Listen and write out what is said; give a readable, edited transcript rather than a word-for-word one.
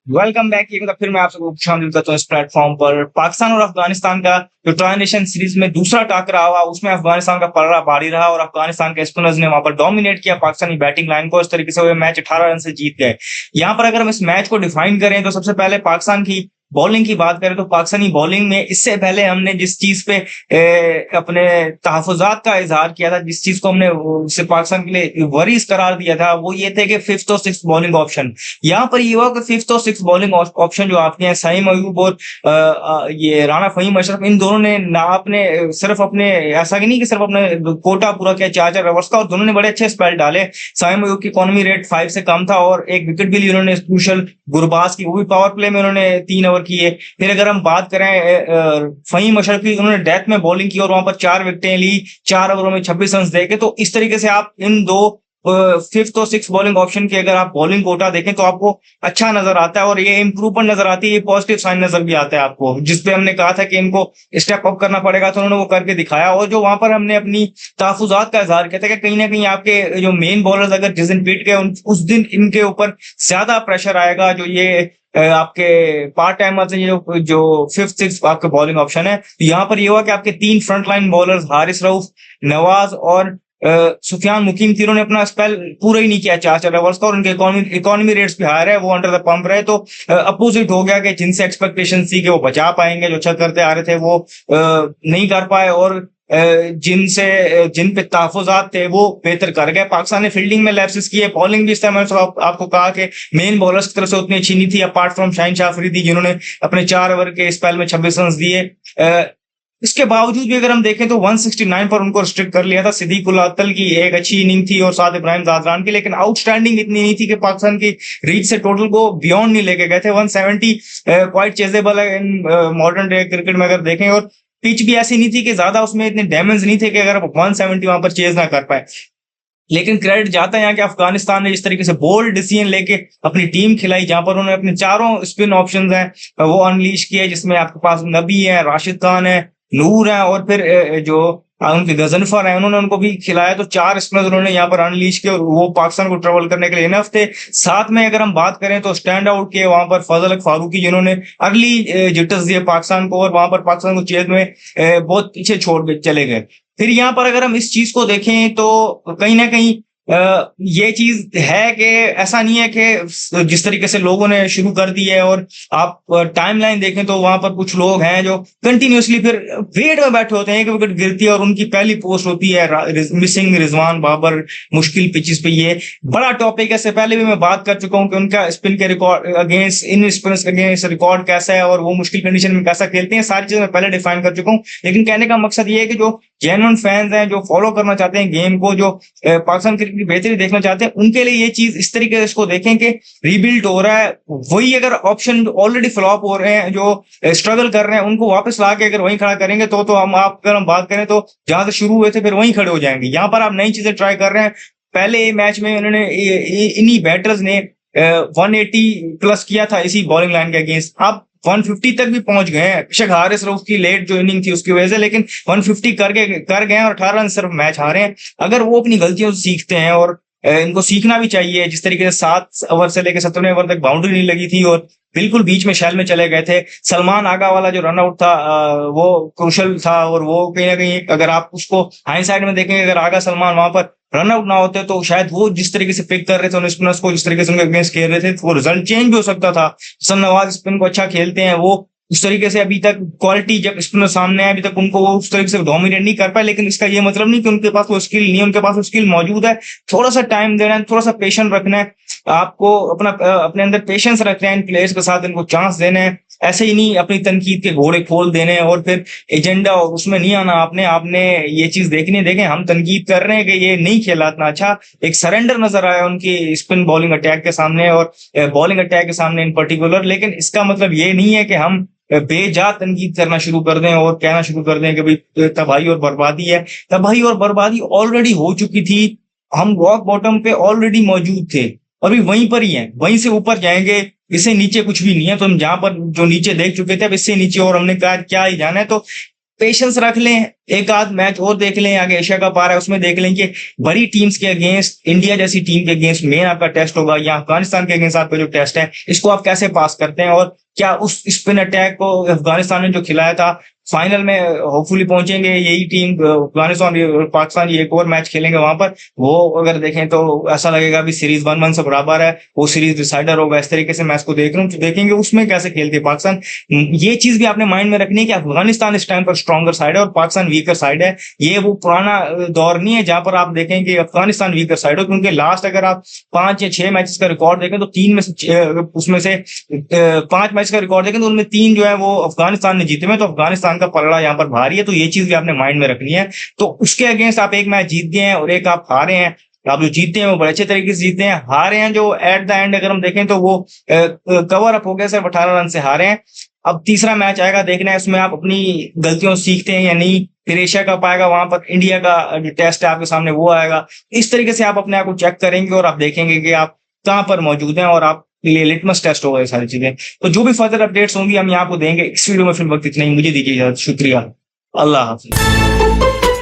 Welcome back. एक बार फिर मैं आप सबको शामिल करता हूँ इस प्लेटफॉर्म पर। पाकिस्तान और अफगानिस्तान का जो ट्राई नेशन सीरीज में दूसरा टाकरा हुआ, उसमें अफगानिस्तान का पलड़ा भारी रहा और अफगानिस्तान के स्पिनर्स ने वहां पर डोमिनेट किया पाकिस्तानी बैटिंग लाइन को। इस तरीके से वो मैच 18 रन से जीत गए। यहाँ पर अगर हम इस मैच को डिफाइन करें तो सबसे पहले पाकिस्तान की बॉलिंग की बात करें तो पाकिस्तानी बॉलिंग में इससे पहले हमने जिस चीज पे अपने तहफुजात का इजहार किया था, जिस चीज को हमने उसे पाकिस्तान के लिए वरीज करार दिया था, वो ये थे कि फिफ्थ और सिक्स बॉलिंग ऑप्शन। यहाँ पर ये हुआ कि फिफ्थ और सिक्स बॉलिंग ऑप्शन जो आपके हैं, सईम अयूब और ये राना फहीम अशरफ, इन दोनों ने ना अपने सिर्फ अपने ऐसा कि नहीं कि सिर्फ अपने कोटा पूरा किया 4-4 ओवर्स का, और दोनों ने बड़े अच्छे स्पेल डाले। सईम अयूब की इकोनॉमी रेट 5 से कम था और एक विकेट भी ली उन्होंने क्रूशल गुरबाज की, वो भी पावर प्ले में उन्होंने 3 ओवर किए। फिर अगर हम बात करें फहीम अशरफ की, उन्होंने डेथ में बॉलिंग की और वहां पर 4 विकेटें ली, 4 ओवरों में 26 रन देके। तो इस तरीके से आप इन दो फिफ्थ और सिक्स बॉलिंग ऑप्शन की अगर आप बॉलिंग कोटा देखें तो आपको अच्छा नजर आता है और ये इंप्रूवमेंट नजर आती है, ये पॉजिटिव साइन नजर भी आता है आपको। जिसपे हमने कहा था कि इनको स्टेप अप करना पड़ेगा तो उन्होंने वो करके दिखाया। और जो वहां पर हमने अपनी तहफुजात का इजहार किया था कि कहीं ना कहीं आपके जो मेन बॉलर्स अगर जिस दिन पीट गए उस दिन इनके ऊपर ज्यादा प्रेशर आएगा। जो ये आपके पार्ट टाइमर्स हैं, जो फिफ्थ सिक्स आपके बॉलिंग ऑप्शन है, तो यहाँ पर ये हुआ कि आपके 3 front line bowlers Haris Rauf, Nawaz और सुफियान मुकीम, तीनों ने अपना स्पेल पूरा ही नहीं किया 4-4 ओवर्स का, और उनके इकोनॉमी रेट्स भी हायर है, वो अंडर द पंप रहे। तो अपोजिट हो गया कि जिनसे एक्सपेक्टेशन थी कि वो बचा पाएंगे, जो अच्छा करते आ रहे थे वो नहीं कर पाए, और जिन पे तहफुजात थे वो बेहतर कर गए। पाकिस्तान ने फील्डिंग में लैप्सेस किए, बॉलिंग भी इस टाइम आपको कहा कि मेन बॉलर्स की तरफ से उतनी अच्छी नहीं थी, अपार्ट फ्रॉम शाहीन शाह अफरीदी जिन्होंने अपने 4 ओवर के स्पेल में 26 रन दिए। इसके बावजूद भी अगर हम देखें तो 169 पर उनको रिस्ट्रिक्ट कर लिया था। सिद्दीक उल अत्तल की एक अच्छी इनिंग थी और साथ इब्राहिम जादरान की, लेकिन आउटस्टैंडिंग इतनी नहीं थी कि पाकिस्तान की रीच से टोटल को बियॉन्ड नहीं लेके गए थे। 170 क्वाइट चेजेबल है इन मॉडर्न डे क्रिकेट में अगर देखें, और पिच भी ऐसी नहीं थी कि ज्यादा उसमें इतने डैमेज नहीं थे कि अगर 170 वहां पर चेज ना कर पाए। लेकिन क्रेडिट जाता है यहाँ कि अफगानिस्तान ने इस तरीके से बोल्ड डिसीजन लेके अपनी टीम खिलाई, जहां पर उन्होंने अपने चारों स्पिन ऑप्शंस हैं वो अनलीश किए, जिसमें आपके पास नबी है, राशिद खान है, नूर है, और फिर जो उनके गजनफर है उन्होंने उनको भी खिलाया। तो 4 स्पिनर्स उन्होंने यहाँ पर अनलीश किए और वो पाकिस्तान को ट्रेवल करने के लिए इनफ थे। साथ में अगर हम बात करें तो स्टैंड आउट किए वहां पर फजल हक फारूकी, जिन्होंने अर्ली जिटर्स दिए पाकिस्तान को और वहां पर पाकिस्तान को चेज में बहुत पीछे छोड़ के चले गए। फिर यहाँ पर अगर हम इस चीज को देखें तो कहीं ना कहीं ये चीज है कि ऐसा नहीं है कि जिस तरीके से लोगों ने शुरू कर दी है, और आप टाइमलाइन देखें तो वहां पर कुछ लोग हैं जो कंटिन्यूअसली फिर वेट में बैठे होते हैं, एक विकेट गिरती है और उनकी पहली पोस्ट होती है मिसिंग रिजवान बाबर मुश्किल पिचेस पे। ये बड़ा टॉपिक है, इससे पहले भी मैं बात कर चुका हूं कि उनका स्पिन के रिकॉर्ड अगेंस्ट इन स्पिनर्स अगेंस्ट रिकॉर्ड कैसा है और वो मुश्किल कंडीशन में कैसा खेलते हैं, सारी चीजें मैं पहले डिफाइन कर चुका हूँ। लेकिन कहने का मकसद ये है कि जो जेन्युइन फैंस हैं, जो फॉलो करना चाहते हैं गेम को, जो पाकिस्तान क्रिकेट की बेहतरी देखना चाहते हैं, उनके लिए ये चीज इस तरीके से इसको देखें कि रीबिल्ड हो रहा है। वही अगर ऑप्शन ऑलरेडी फ्लॉप हो रहे हैं, जो स्ट्रगल कर रहे हैं, उनको वापस ला के अगर वहीं खड़ा करेंगे तो अगर हम बात करें तो जहां से शुरू हुए थे फिर वहीं खड़े हो जाएंगे। यहाँ पर आप नई चीजें ट्राई कर रहे हैं। पहले मैच में उन्होंने इन्हीं बैटर्स ने 180 प्लस किया था इसी बॉलिंग लाइन के अगेंस्ट, आप 150 तक भी पहुंच गए हैं। बेशक हारिस रऊफ की लेट जो इनिंग थी उसकी वजह से, लेकिन 150 कर गए और 18 रन सिर्फ मैच हारे हैं। अगर वो अपनी गलतियों से सीखते हैं, और इनको सीखना भी चाहिए, जिस तरीके से 7 ओवर से लेकर 17वें ओवर तक बाउंड्री नहीं लगी थी और बिल्कुल बीच में शैल में चले गए थे। सलमान आगा वाला जो रनआउट था वो क्रूशल था, और वो कहीं ना कहीं अगर आप उसको हाइंडसाइड में देखेंगे, अगर आगा सलमान वहां पर रन आउट ना होते तो शायद वो जिस तरीके से पिक कर रहे थे उन स्पिनर्स को, जिस तरीके से उनके अगेंस्ट खेल रहे थे, तो वो रिजल्ट चेंज भी हो सकता था। सन नवाज स्पिन को अच्छा खेलते हैं, वो उस तरीके से अभी तक क्वालिटी जब स्पिनर सामने है अभी तक उनको वो उस तरीके से डोमिनेट नहीं कर पाए। लेकिन इसका ये मतलब नहीं कि उनके पास वो स्किल नहीं है, उनके पास वो स्किल मौजूद है। थोड़ा सा टाइम देना है, थोड़ा सा पेशेंस रखना है, आपको अपने अंदर पेशेंस रखना है, इन प्लेयर्स के साथ इनको चांस देना है। ऐसे ही नहीं अपनी तनकीद के घोड़े खोल देने हैं और फिर एजेंडा और उसमें नहीं आना। आपने ये चीज देखनी है। देखें, हम तनकीद कर रहे हैं कि ये नहीं खेला इतना अच्छा, एक सरेंडर नजर आया उनकी स्पिन बॉलिंग अटैक के सामने और बॉलिंग अटैक के सामने इन पर्टिकुलर। लेकिन इसका मतलब ये नहीं है कि हम बेजा तनकीद करना शुरू कर दें और कहना शुरू कर दें कि भाई तबाही और बर्बादी है। तबाही और बर्बादी ऑलरेडी हो चुकी थी, हम रॉक बॉटम पे ऑलरेडी मौजूद थे, अभी वहीं पर ही हैं, वहीं से ऊपर जाएंगे, इससे नीचे कुछ भी नहीं है। तो हम जहां पर जो नीचे देख चुके थे अब इससे नीचे और हमने कहा क्या ही जाना है। तो पेशेंस रख लें, एक आध मैच और देख लें, आगे एशिया कप आ रहा है उसमें देख लें कि बड़ी टीम्स के अगेंस्ट, इंडिया जैसी टीम के अगेंस्ट मेन आपका टेस्ट होगा, या अफगानिस्तान के अगेंस्ट आपका जो टेस्ट है इसको आप कैसे पास करते हैं, और क्या उस स्पिन अटैक को अफगानिस्तान ने जो खिलाया था फाइनल में होपफुली पहुंचेंगे यही टीम, अफगानिस्तान और पाकिस्तान ये एक और मैच खेलेंगे वहां पर, वो अगर देखें तो ऐसा लगेगा भी सीरीज 1-1 से बराबर है, वो सीरीज डिसाइडर होगा। इस तरीके से मैच को देख रहा हूँ तो देखेंगे उसमें कैसे खेलते हैं पाकिस्तान। ये चीज भी आपने माइंड में रखनी है कि अफगानिस्तान इस टाइम पर स्ट्रॉन्गर साइड है और पाकिस्तान वीकर साइड है। ये वो पुराना दौर नहीं है जहां पर आप देखें कि अफगानिस्तान वीकर साइड हो, क्योंकि लास्ट अगर आप 5 या 6 मैचेस का रिकॉर्ड देखें तो 3 में से उसमें से 5 मैच का रिकॉर्ड देखें तो उनमें 3 जो है वो अफगानिस्तान ने जीते हुए, तो अफगानिस्तान का पलड़ा यहाँ पर भारी है। तो ये चीज भी आपने माइंड में रखनी है। तो उसके अगेंस्ट आप एक मैच जीत गए हैं और एक आप हारे हैं। आप जो जीते हैं वो बड़े अच्छे तरीके से जीते हैं, हारे हैं जो एट द एंड अगर हम देखें तो वो कवर अप हो गया, सिर्फ 18 रन से हारे हैं। अब तीसरा मैच आएगा, देखना है उसमें आप अपनी गलतियों से सीखते हैं या नहीं। फिर एशिया कप आएगा, वहां पर इंडिया का जो टेस्ट है आपके सामने वो आएगा। इस तरीके से आप अपने आप को चेक करेंगे और आप देखेंगे कि आप कहाँ पर मौजूद हैं और आप लिए लिटमस टेस्ट होगा ये सारी चीजें। तो जो भी फर्दर अपडेट्स होंगी हम यहाँ को देंगे। इस वीडियो में फिर वक्त इतना ही, मुझे दीजिए इजाजत, शुक्रिया, अल्लाह हाफिज।